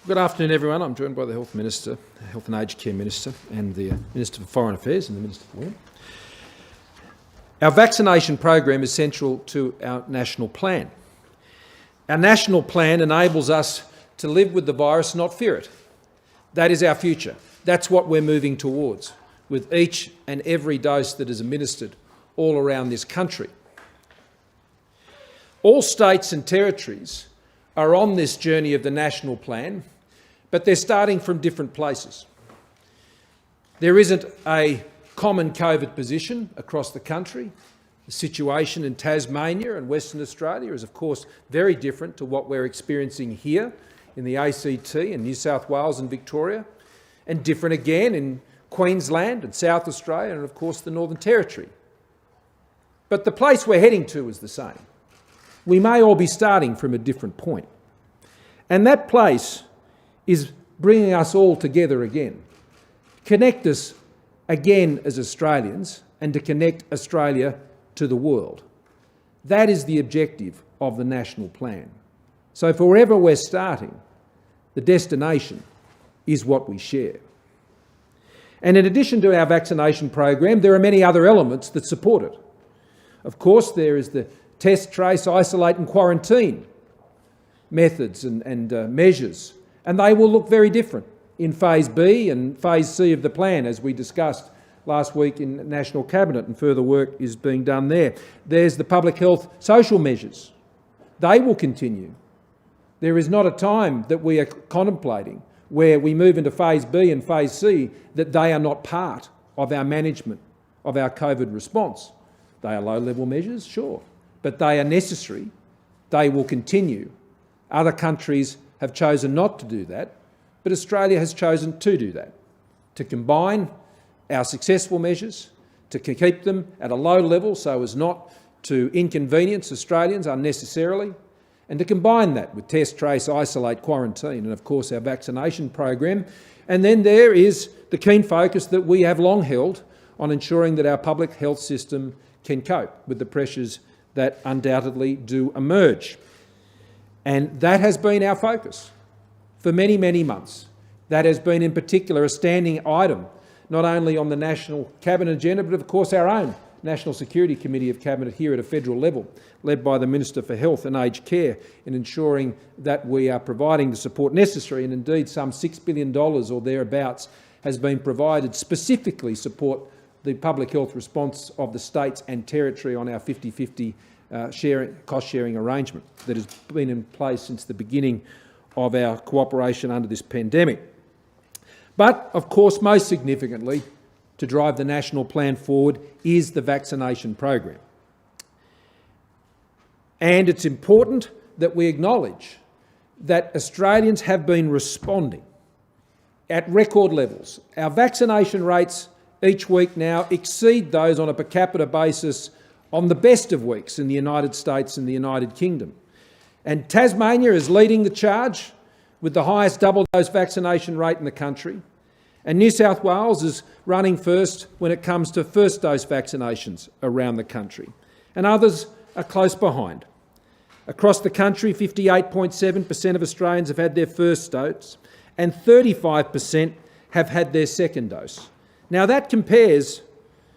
Good afternoon, everyone. I'm joined by the Health Minister, Health and Aged Care Minister, and the Minister for Foreign Affairs and the Minister for Women. Our vaccination program is central to our national plan. Our national plan enables us to live with the virus, not fear it. That is our future. That's what we're moving towards, with each and every dose that is administered all around this country. All states and territories are on this journey of the national plan, but they're starting from different places. There isn't a common COVID position across the country. The situation in Tasmania and Western Australia is, of course, very different to what we're experiencing here in the ACT and New South Wales and Victoria, and different again in Queensland and South Australia and, of course, the Northern Territory. But the place we're heading to is the same. We may all be starting from a different point. And that place is bringing us all together again. Connect us again as Australians and to connect Australia to the world. That is the objective of the national plan. So for wherever we're starting, the destination is what we share. And in addition to our vaccination program, there are many other elements that support it. Of course, there is the test, trace, isolate and quarantine methods and measures, and they will look very different in Phase B and Phase C of the plan, as we discussed last week in National Cabinet, and further work is being done there. There's the public health social measures. They will continue. There is not a time that we are contemplating where we move into Phase B and Phase C that they are not part of our management of our COVID response. They are low-level measures, sure, but they are necessary. They will continue. Other countries have chosen not to do that, but Australia has chosen to do that, to combine our successful measures, to keep them at a low level so as not to inconvenience Australians unnecessarily, and to combine that with test, trace, isolate, quarantine, and of course our vaccination program. And then there is the keen focus that we have long held on ensuring that our public health system can cope with the pressures that undoubtedly do emerge. And that has been our focus for many, many months. That has been in particular a standing item, not only on the National Cabinet agenda, but of course our own National Security Committee of Cabinet here at a federal level, led by the Minister for Health and Aged Care, in ensuring that we are providing the support necessary, and indeed some $6 billion or thereabouts has been provided specifically support the public health response of the states and territory on our 50-50 cost-sharing arrangement that has been in place since the beginning of our cooperation under this pandemic. But, of course, most significantly, to drive the national plan forward is the vaccination program. And it's important that we acknowledge that Australians have been responding at record levels. Our vaccination rates each week now exceed those on a per capita basis on the best of weeks in the United States and the United Kingdom. And Tasmania is leading the charge with the highest double-dose vaccination rate in the country. And New South Wales is running first when it comes to first-dose vaccinations around the country. And others are close behind. Across the country, 58.7% of Australians have had their first dose and 35% have had their second dose. Now that compares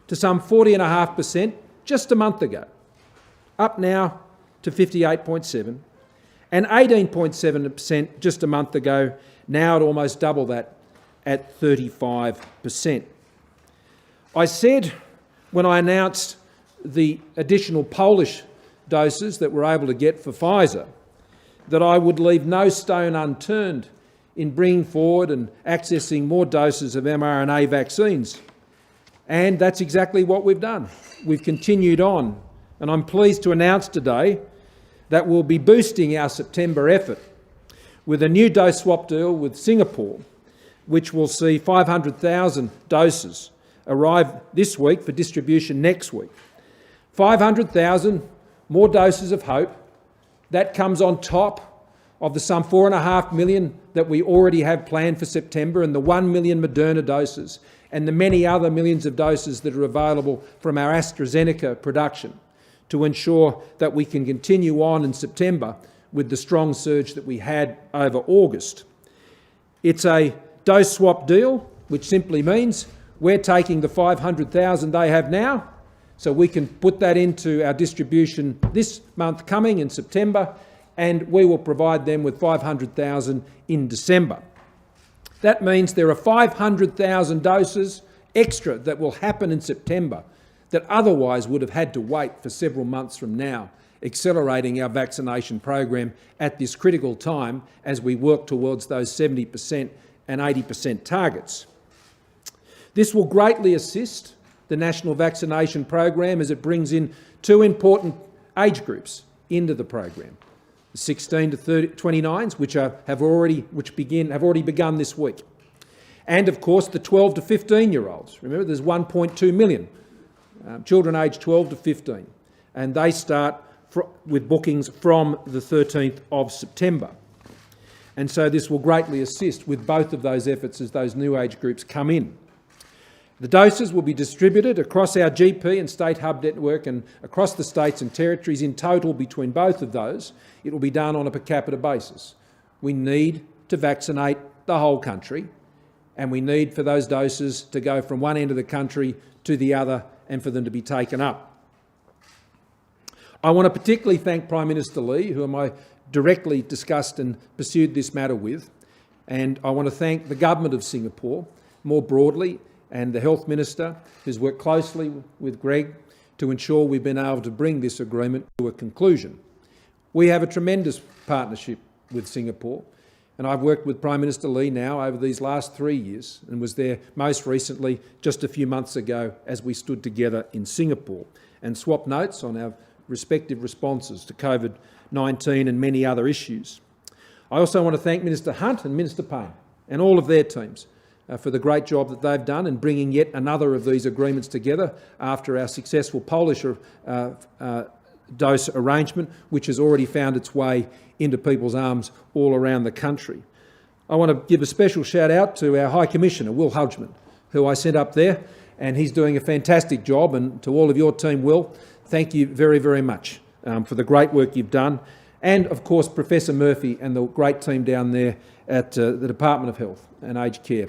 to some 40.5% just a month ago, up now to 58.7%, and 18.7% just a month ago, now at almost double that at 35%. I said when I announced the additional Polish doses that we're able to get for Pfizer that I would leave no stone unturned in bringing forward and accessing more doses of mRNA vaccines. And that's exactly what we've done. We've continued on, and I'm pleased to announce today that we'll be boosting our September effort with a new dose swap deal with Singapore, which will see 500,000 doses arrive this week for distribution next week. 500,000 more doses of hope. That comes on top of the some 4.5 million that we already have planned for September, and the 1 million Moderna doses, and the many other millions of doses that are available from our AstraZeneca production, to ensure that we can continue on in September with the strong surge that we had over August. It's a dose swap deal, which simply means we're taking the 500,000 they have now, so we can put that into our distribution this month coming in September, and we will provide them with 500,000 in December. That means there are 500,000 doses extra that will happen in September that otherwise would have had to wait for several months from now, accelerating our vaccination program at this critical time as we work towards those 70% and 80% targets. This will greatly assist the national vaccination program as it brings in two important age groups into the program: the 16 to 29s, which have already begun this week, and of course the 12 to 15-year-olds. Remember, there's 1.2 million children aged 12 to 15, and they start with bookings from the 13th of September. And so this will greatly assist with both of those efforts as those new age groups come in. The doses will be distributed across our GP and state hub network and across the states and territories. In total, between both of those, it will be done on a per capita basis. We need to vaccinate the whole country, and we need for those doses to go from one end of the country to the other and for them to be taken up. I want to particularly thank Prime Minister Lee, whom I directly discussed and pursued this matter with, and I want to thank the Government of Singapore more broadly, and the Health Minister, who's worked closely with Greg to ensure we've been able to bring this agreement to a conclusion. We have a tremendous partnership with Singapore, and I've worked with Prime Minister Lee now over these last 3 years and was there most recently just a few months ago as we stood together in Singapore and swapped notes on our respective responses to COVID-19 and many other issues. I also want to thank Minister Hunt and Minister Payne and all of their teams for the great job that they've done in bringing yet another of these agreements together after our successful Polish dose arrangement, which has already found its way into people's arms all around the country. I want to give a special shout out to our High Commissioner, Will Hudgman, who I sent up there, and he's doing a fantastic job. And to all of your team, Will, thank you very, very much for the great work you've done. And of course, Professor Murphy and the great team down there at the Department of Health and Aged Care,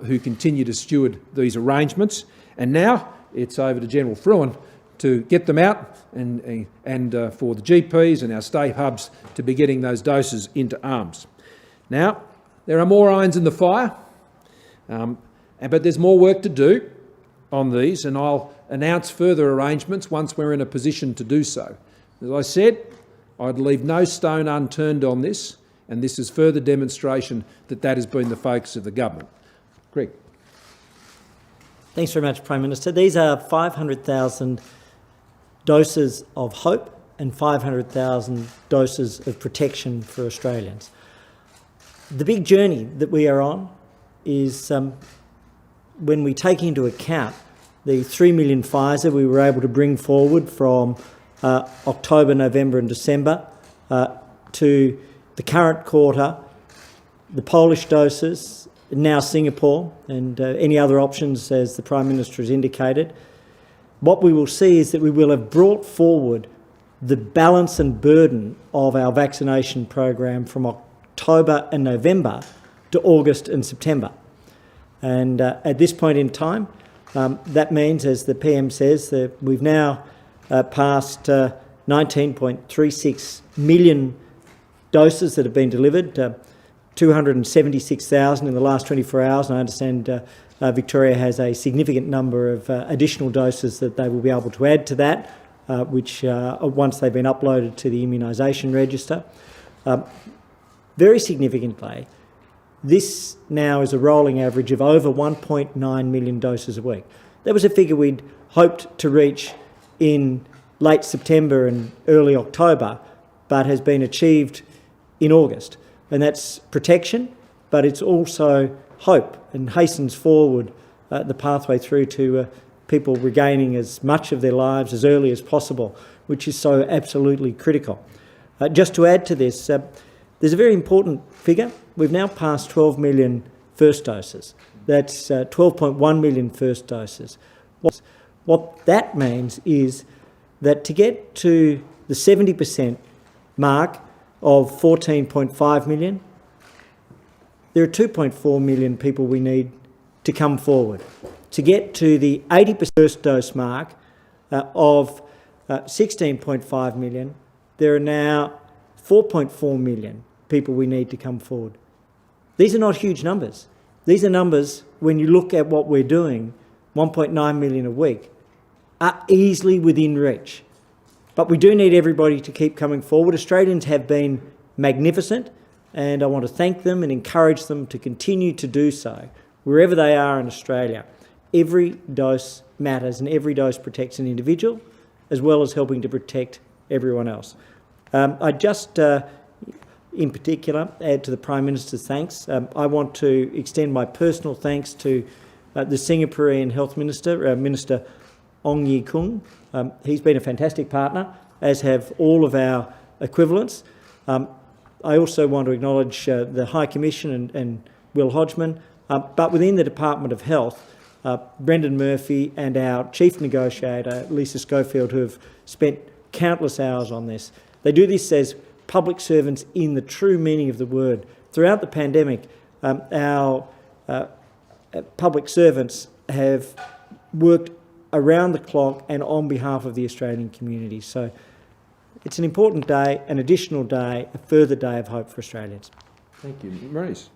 who continue to steward these arrangements. And now it's over to General Fruin to get them out and for the GPs and our state hubs to be getting those doses into arms. Now, there are more irons in the fire, but there's more work to do on these, and I'll announce further arrangements once we're in a position to do so. As I said, I'd leave no stone unturned on this, and this is further demonstration that that has been the focus of the government. Greg. Thanks very much, Prime Minister. These are 500,000 doses of hope and 500,000 doses of protection for Australians. The big journey that we are on is when we take into account the 3 million Pfizer we were able to bring forward from October, November and December to the current quarter, the Polish doses, now Singapore, and any other options as the Prime Minister has indicated. What we will see is that we will have brought forward the balance and burden of our vaccination program from October and November to August and September. And at this point in time, that means, as the PM says, that we've now passed 19.36 million doses that have been delivered, 276,000 in the last 24 hours, and I understand Victoria has a significant number of additional doses that they will be able to add to that, which once they've been uploaded to the immunisation register. Very significantly, this now is a rolling average of over 1.9 million doses a week. That was a figure we'd hoped to reach in late September and early October, but has been achieved in August. And that's protection, but it's also hope and hastens forward the pathway through to people regaining as much of their lives as early as possible, which is so absolutely critical. Just to add to this, there's a very important figure. We've now passed 12 million first doses. That's 12.1 million first doses. What that means is that to get to the 70% mark of 14.5 million, there are 2.4 million people we need to come forward. To get to the 80% first dose mark of 16.5 million, there are now 4.4 million people we need to come forward. These are not huge numbers. These are numbers, when you look at what we're doing, 1.9 million a week, are easily within reach. But we do need everybody to keep coming forward. Australians have been magnificent, and I want to thank them and encourage them to continue to do so, wherever they are in Australia. Every dose matters, and every dose protects an individual, as well as helping to protect everyone else. I just, in particular, add to the Prime Minister's thanks. I want to extend my personal thanks to the Singaporean Health Minister, Minister Ong Ye Kung. He's been a fantastic partner, as have all of our equivalents. I also want to acknowledge the High Commission and Will Hodgman, but within the Department of Health, Brendan Murphy and our Chief Negotiator, Lisa Schofield, who have spent countless hours on this. They do this as public servants in the true meaning of the word. Throughout the pandemic, our public servants have worked around the clock and on behalf of the Australian community. So it's an important day, an additional day, a further day of hope for Australians. Thank you. Maurice.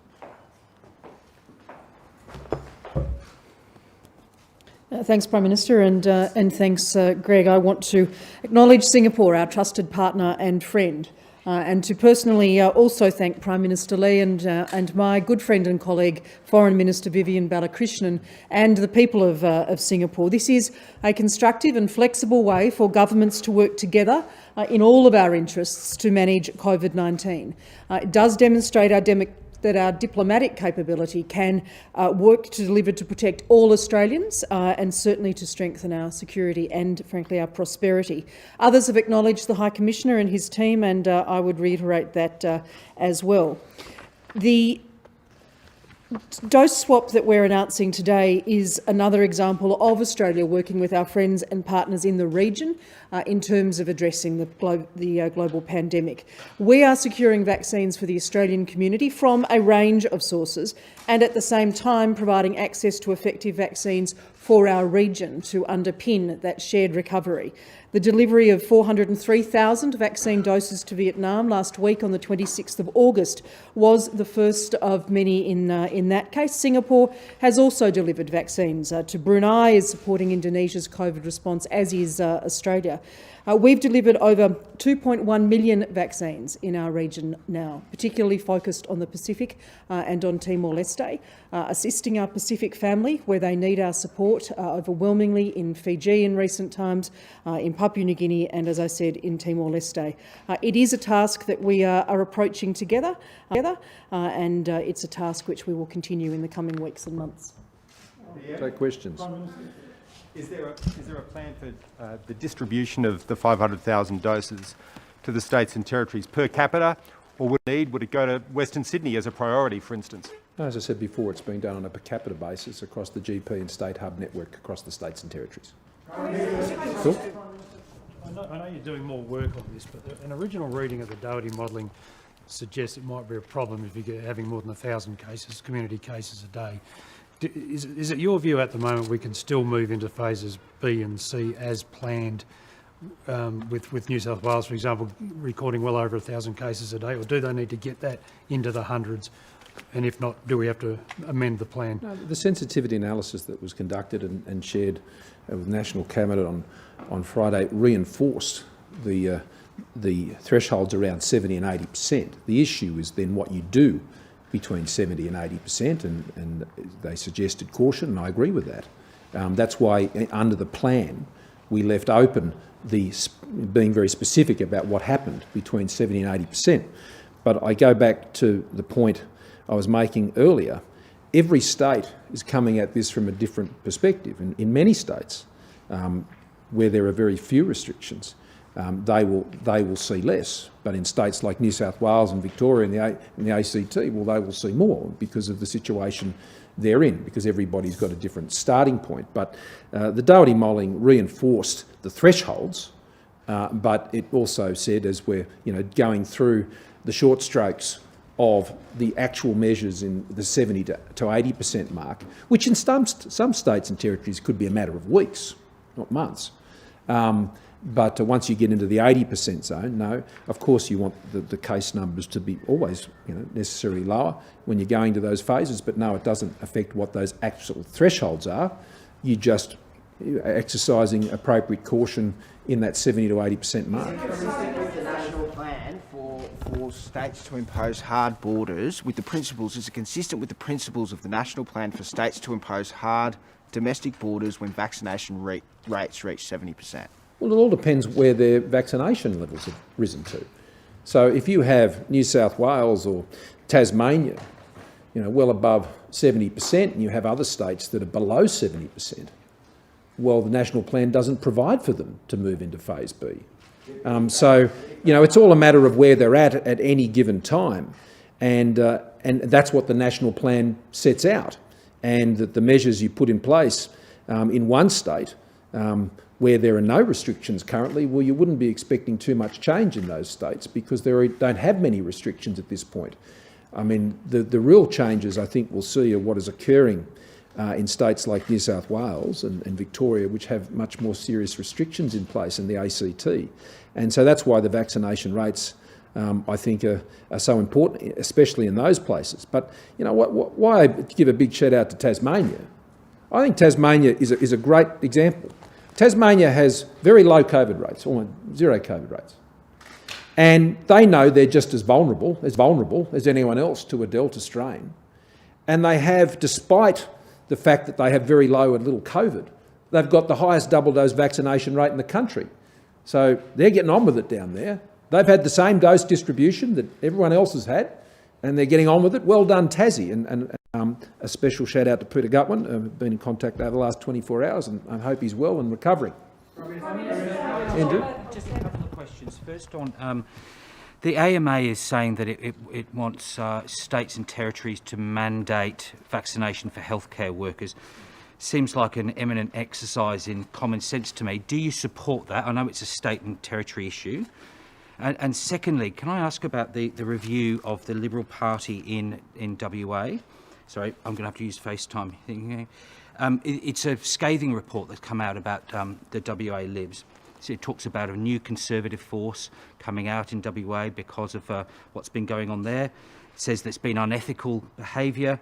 Thanks, Prime Minister, and thanks, Greg. I want to acknowledge Singapore, our trusted partner and friend, and to personally also thank Prime Minister Lee and my good friend and colleague, Foreign Minister Vivian Balakrishnan, and the people of Singapore. This is a constructive and flexible way for governments to work together in all of our interests to manage COVID-19. It does demonstrate that our diplomatic capability can work to deliver to protect all Australians and certainly to strengthen our security and, frankly, our prosperity. Others have acknowledged the High Commissioner and his team, and I would reiterate that as well. The dose swap that we're announcing today is another example of Australia working with our friends and partners in the region in terms of addressing the global pandemic. We are securing vaccines for the Australian community from a range of sources, and at the same time providing access to effective vaccines for our region to underpin that shared recovery. The delivery of 403,000 vaccine doses to Vietnam last week on the 26th of August was the first of many in that case. Singapore has also delivered vaccines to Brunei, is supporting Indonesia's COVID response, as is Australia. We've delivered over 2.1 million vaccines in our region now, particularly focused on the Pacific and on Timor-Leste, assisting our Pacific family where they need our support overwhelmingly in Fiji in recent times, in Papua New Guinea and, as I said, in Timor-Leste. It is a task that we are approaching together, and it's a task which we will continue in the coming weeks and months. Take questions. Is there a plan for the distribution of the 500,000 doses to the states and territories per capita, or would it go to Western Sydney as a priority, for instance? As I said before, it's been done on a per capita basis across the GP and state hub network across the states and territories. Cool. I know you're doing more work on this, but an original reading of the Doherty modelling suggests it might be a problem if you're having more than 1,000 cases, community cases a day. Is it your view at the moment we can still move into phases B and C as planned with New South Wales, for example, recording well over 1,000 cases a day, or do they need to get that into the hundreds? And if not, do we have to amend the plan? No, the sensitivity analysis that was conducted and shared with National Cabinet on Friday reinforced the thresholds around 70 and 80%. The issue is then what you do between 70 and 80%, and they suggested caution, and I agree with that. That's why under the plan we left open being very specific about what happened between 70 and 80%. But I go back to the point I was making earlier. Every state is coming at this from a different perspective. And in many states where there are very few restrictions, they will see less. But in states like New South Wales and Victoria and the ACT, well, they will see more because of the situation they're in, because everybody's got a different starting point. But the Doherty modelling reinforced the thresholds, but it also said, as we're going through the short strokes of the actual measures in the 70 to 80% mark, which in some states and territories could be a matter of weeks, not months. But once you get into the 80% zone, no, of course you want the case numbers to be always, necessarily lower when you're going to those phases, but no, it doesn't affect what those actual thresholds are. You just exercising appropriate caution in that 70 to 80% mark. With the national plan for states to impose hard borders, with the principles, is it consistent with the principles of the national plan for states to impose hard domestic borders when vaccination rates reach 70%? Well, it all depends where their vaccination levels have risen to. So if you have New South Wales or Tasmania, well above 70%, and you have other states that are below 70%, well, the national plan doesn't provide for them to move into phase B. So, it's all a matter of where they're at any given time. And that's what the national plan sets out. And that the measures you put in place in one state, where there are no restrictions currently, well, you wouldn't be expecting too much change in those states because they don't have many restrictions at this point. I mean, the real changes I think we'll see are what is occurring in states like New South Wales and Victoria, which have much more serious restrictions in place in the ACT. And so that's why the vaccination rates, I think, are so important, especially in those places. But, why I give a big shout out to Tasmania? I think Tasmania is a great example. Tasmania has very low COVID rates, almost zero COVID rates. And they know they're just as vulnerable as anyone else to a Delta strain. And they have, despite the fact that they have very low and little COVID, they've got the highest double dose vaccination rate in the country. So they're getting on with it down there. They've had the same dose distribution that everyone else has had, and they're getting on with it. Well done, Tassie. And a special shout out to Peter Gutwin. I've been in contact over the last 24 hours, and I hope he's well and recovering. Andrew? Just a couple of questions. First on, the AMA is saying that it wants states and territories to mandate vaccination for healthcare workers. Seems like an eminent exercise in common sense to me. Do you support that? I know it's a state and territory issue. And secondly, can I ask about the review of the Liberal Party in WA? Sorry, I'm going to have to use FaceTime. It's a scathing report that's come out about the WA Libs. So it talks about a new Conservative force coming out in WA because of what's been going on there. It says there's been unethical behaviour,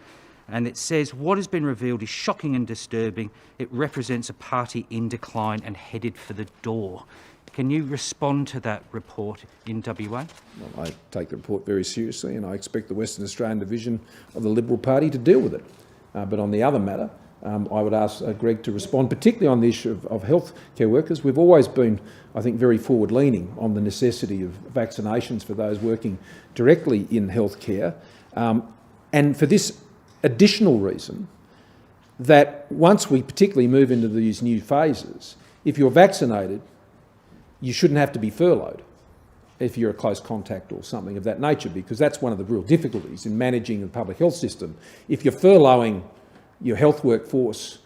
and it says what has been revealed is shocking and disturbing. It represents a party in decline and headed for the door. Can you respond to that report in WA? Well, I take the report very seriously, and I expect the Western Australian division of the Liberal Party to deal with it. But on the other matter, I would ask Greg to respond, particularly on the issue of healthcare workers. We've always been, I think, very forward-leaning on the necessity of vaccinations for those working directly in healthcare, and for this additional reason that once we particularly move into these new phases, if you're vaccinated, you shouldn't have to be furloughed if you're a close contact or something of that nature, because that's one of the real difficulties in managing the public health system. If you're furloughing your health workforce,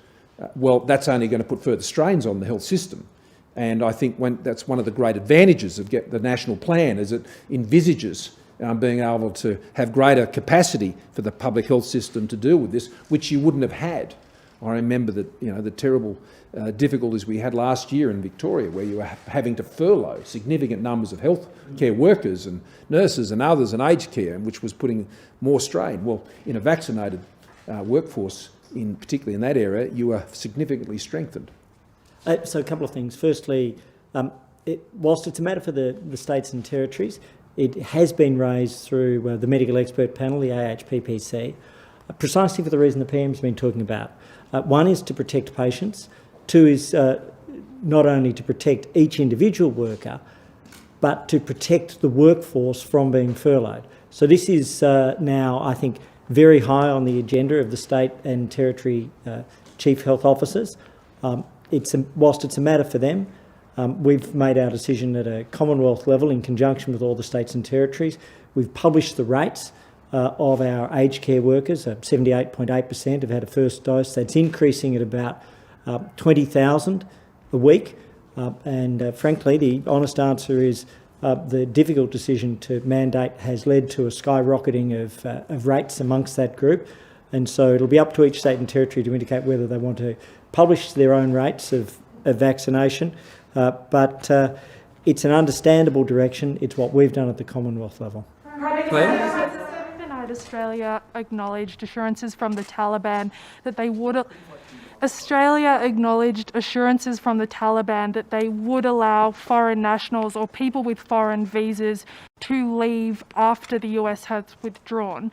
well, that's only going to put further strains on the health system. And I think that's one of the great advantages of the national plan, is it envisages being able to have greater capacity for the public health system to deal with this, which you wouldn't have had. I remember that the terrible difficulties we had last year in Victoria, where you were having to furlough significant numbers of healthcare workers and nurses and others in aged care, which was putting more strain. Well, in a vaccinated workforce, particularly in that area, you are significantly strengthened. So a couple of things. Firstly, whilst it's a matter for the states and territories, it has been raised through the medical expert panel, the AHPPC, precisely for the reason the PM's been talking about. One is to protect patients. Two is not only to protect each individual worker, but to protect the workforce from being furloughed. So this is now, I think, very high on the agenda of the state and territory chief health officers. Whilst it's a matter for them, we've made our decision at a Commonwealth level in conjunction with all the states and territories. We've published the rates of our aged care workers. 78.8% have had a first dose. That's increasing at about 20,000 a week. And frankly, the honest answer is the difficult decision to mandate has led to a skyrocketing of rates amongst that group. And so it'll be up to each state and territory to indicate whether they want to publish their own rates of vaccination. But it's an understandable direction. It's what we've done at the Commonwealth level. Australia acknowledged assurances from the Taliban that they would. Australia acknowledged assurances from the Taliban that they would allow foreign nationals or people with foreign visas to leave after the US has withdrawn.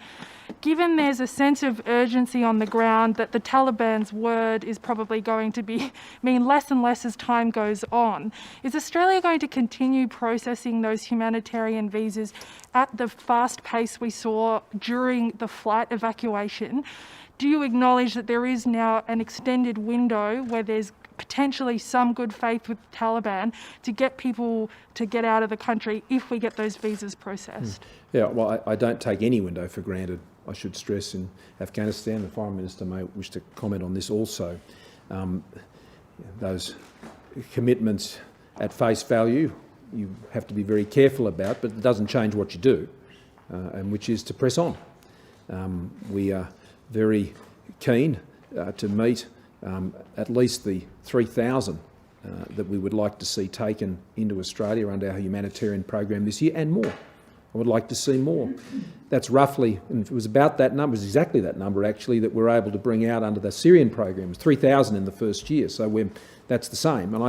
Given there's a sense of urgency on the ground that the Taliban's word is probably going to mean less and less as time goes on, is Australia going to continue processing those humanitarian visas at the fast pace we saw during the flight evacuation? Do you acknowledge that there is now an extended window where there's potentially some good faith with the Taliban to get people to get out of the country if we get those visas processed? Yeah, well, I don't take any window for granted. I should stress in Afghanistan, the Foreign Minister may wish to comment on this also. Those commitments at face value you have to be very careful about, but it doesn't change what you do, and which is to press on. We are very keen to meet at least the 3,000 that we would like to see taken into Australia under our humanitarian program this year, and more. I would like to see more. That's roughly, and it was about that number, it was exactly that number actually, that we're able to bring out under the Syrian program. 3,000 in the first year, so that's the same. And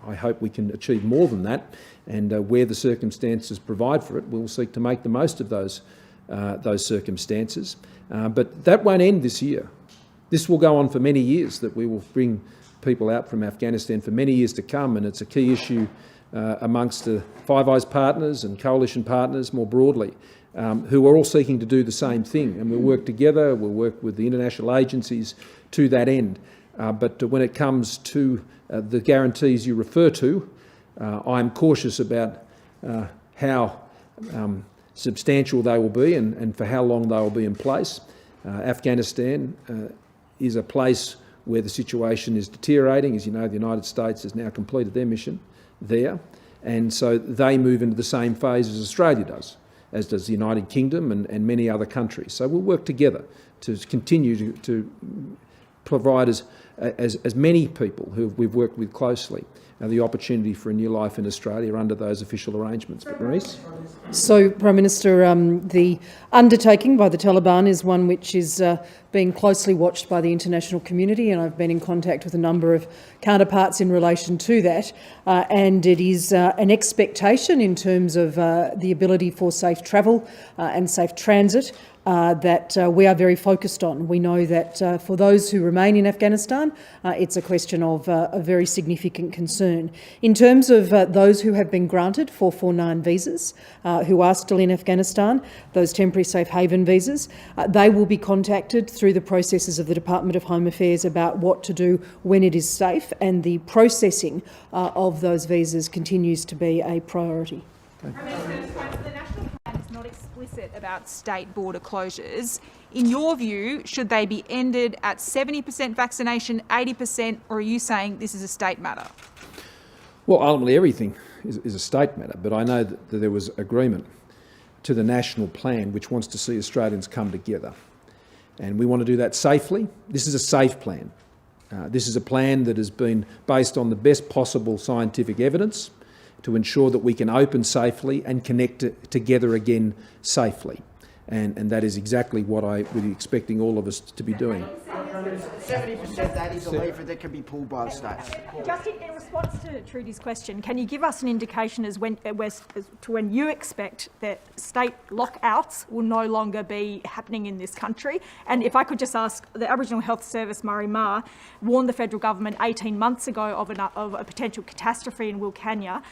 I hope we can achieve more than that, and where the circumstances provide for it, we'll seek to make the most of those circumstances. But that won't end this year. This will go on for many years, that we will bring people out from Afghanistan for many years to come, and it's a key issue amongst the Five Eyes partners and coalition partners more broadly, who are all seeking to do the same thing. And we'll work together, we'll work with the international agencies to that end. But when it comes to the guarantees you refer to, I'm cautious about how substantial they will be and for how long they will be in place. Afghanistan is a place where the situation is deteriorating. As you know, the United States has now completed their mission there, and so they move into the same phase as Australia does, as does the United Kingdom and many other countries. So we'll work together to continue to provide as many people who we've worked with closely the opportunity for a new life in Australia under those official arrangements. But Maurice? So, Prime Minister, the undertaking by the Taliban is one which is being closely watched by the international community, and I've been in contact with a number of counterparts in relation to that, and it is an expectation in terms of the ability for safe travel and safe transit that we are very focused on. We know that for those who remain in Afghanistan, it's a question of a very significant concern. In terms of those who have been granted 449 visas, who are still in Afghanistan, those temporary safe haven visas, they will be contacted through the processes of the Department of Home Affairs about what to do when it is safe, and the processing of those visas continues to be a priority. Not explicit about state border closures. In your view, should they be ended at 70% vaccination, 80%, or are you saying this is a state matter? Well, ultimately everything is a state matter, but I know that there was agreement to the national plan which wants to see Australians come together. And we want to do that safely. This is a safe plan. This is a plan that has been based on the best possible scientific evidence to ensure that we can open safely and connect together again safely. And that is exactly what I would be expecting all of us to be doing. 70% that is a lever that can be pulled by the states. Just in response to Trudy's question, can you give us an indication as to when you expect that state lockouts will no longer be happening in this country? And if I could just ask, the Aboriginal Health Service, Murray Marr, warned the federal government 18 months ago of a potential catastrophe in Wilcannia.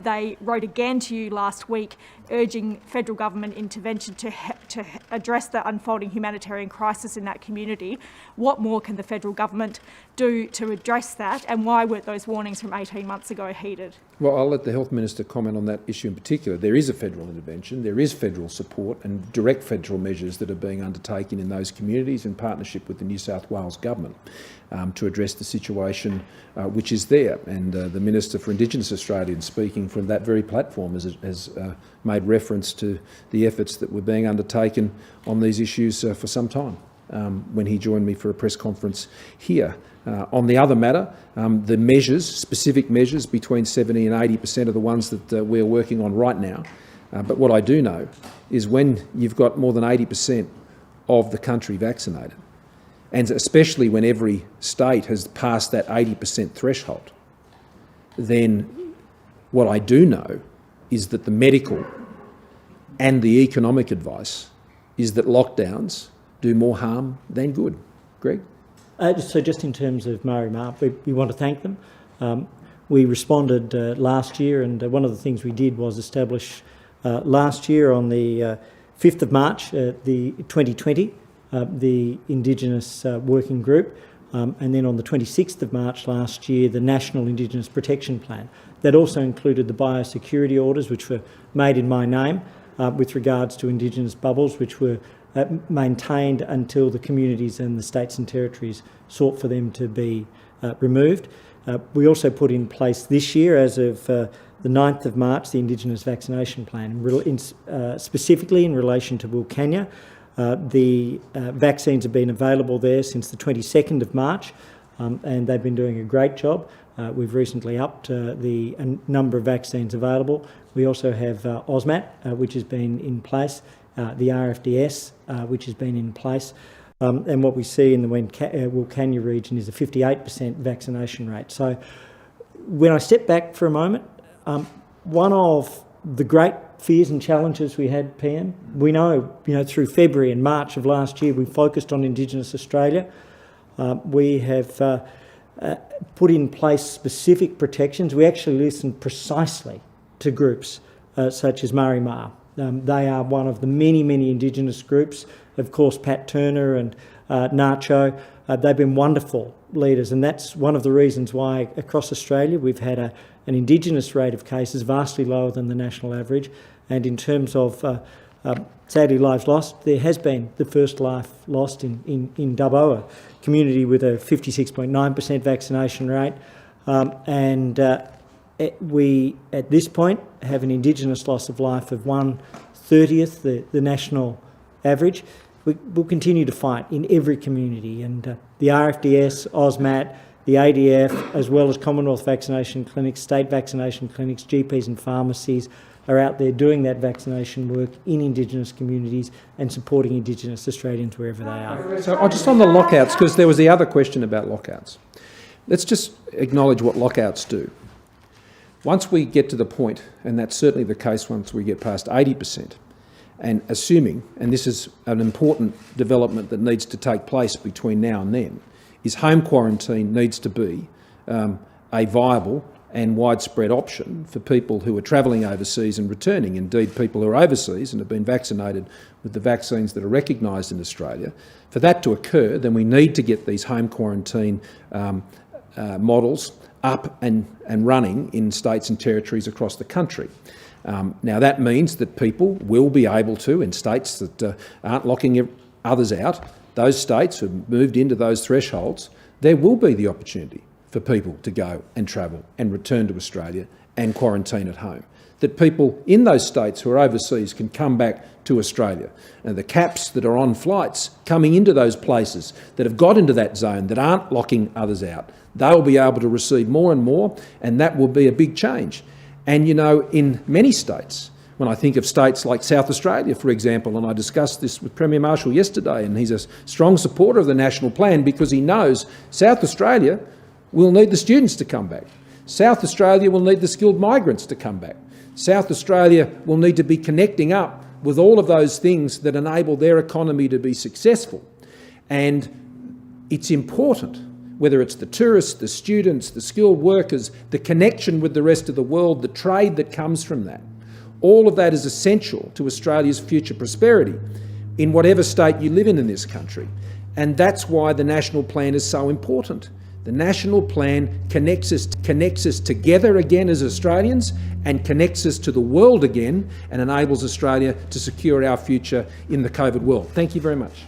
They wrote again to you last week urging federal government intervention to address the unfolding humanitarian crisis in that community. What more can the federal government do to address that, and why weren't those warnings from 18 months ago heeded? Well, I'll let the Health Minister comment on that issue in particular. There is a federal intervention, there is federal support and direct federal measures that are being undertaken in those communities in partnership with the New South Wales Government. to address the situation which is there. And the Minister for Indigenous Australians, speaking from that very platform, has made reference to the efforts that were being undertaken on these issues for some time when he joined me for a press conference here. On the other matter, the measures, specific measures, between 70 and 80% of the ones that we're working on right now. But what I do know is when you've got more than 80% of the country vaccinated, and especially when every state has passed that 80% threshold, then what I do know is that the medical and the economic advice is that lockdowns do more harm than good. Greg? So just in terms of Murray Mar, we want to thank them. We responded last year, and one of the things we did was establish last year on the 5th of March, the 2020, the Indigenous Working Group, and then on the 26th of March last year, the National Indigenous Protection Plan. That also included the biosecurity orders, which were made in my name with regards to Indigenous bubbles, which were maintained until the communities and the states and territories sought for them to be removed. We also put in place this year, as of the 9th of March, the Indigenous Vaccination Plan, specifically in relation to Wilcannia. The vaccines have been available there since the 22nd of March, and they've been doing a great job. We've recently upped the number of vaccines available. We also have AUSMAT, which has been in place, the RFDS, which has been in place. And what we see in the Wilcannia region is a 58% vaccination rate. So when I step back for a moment, one of the great fears and challenges we had, PM, we know, through February and March of last year, we focused on Indigenous Australia. We have put in place specific protections. We actually listened precisely to groups such as Murray Mar. They are one of the many, many Indigenous groups. Of course, Pat Turner and Nacho, they've been wonderful leaders, and that's one of the reasons why across Australia we've had an Indigenous rate of cases vastly lower than the national average. And in terms of, sadly, lives lost, there has been the first life lost in Dubbo, a community with a 56.9% vaccination rate. We, at this point, have an Indigenous loss of life of 1/30th the national average. We'll continue to fight in every community, and the RFDS, AUSMAT, the ADF, as well as Commonwealth vaccination clinics, state vaccination clinics, GPs and pharmacies are out there doing that vaccination work in Indigenous communities and supporting Indigenous Australians wherever they are. So just on the lockouts, because there was the other question about lockouts. Let's just acknowledge what lockouts do. Once we get to the point, and that's certainly the case once we get past 80%, and assuming, and this is an important development that needs to take place between now and then, is home quarantine needs to be a viable and widespread option for people who are travelling overseas and returning. Indeed, people who are overseas and have been vaccinated with the vaccines that are recognised in Australia. For that to occur, then we need to get these home quarantine models up and running in states and territories across the country. Now that means that people will be able to, in states that aren't locking others out, those states who have moved into those thresholds, there will be the opportunity for people to go and travel and return to Australia and quarantine at home. That people in those states who are overseas can come back to Australia. And the caps that are on flights coming into those places that have got into that zone that aren't locking others out, they'll be able to receive more and more, and that will be a big change. And in many states, when I think of states like South Australia, for example, and I discussed this with Premier Marshall yesterday, and he's a strong supporter of the national plan because he knows South Australia will need the students to come back. South Australia will need the skilled migrants to come back. South Australia will need to be connecting up with all of those things that enable their economy to be successful. And it's important, whether it's the tourists, the students, the skilled workers, the connection with the rest of the world, the trade that comes from that. All of that is essential to Australia's future prosperity in whatever state you live in this country. And that's why the national plan is so important. The national plan connects us together again as Australians and connects us to the world again and enables Australia to secure our future in the COVID world. Thank you very much.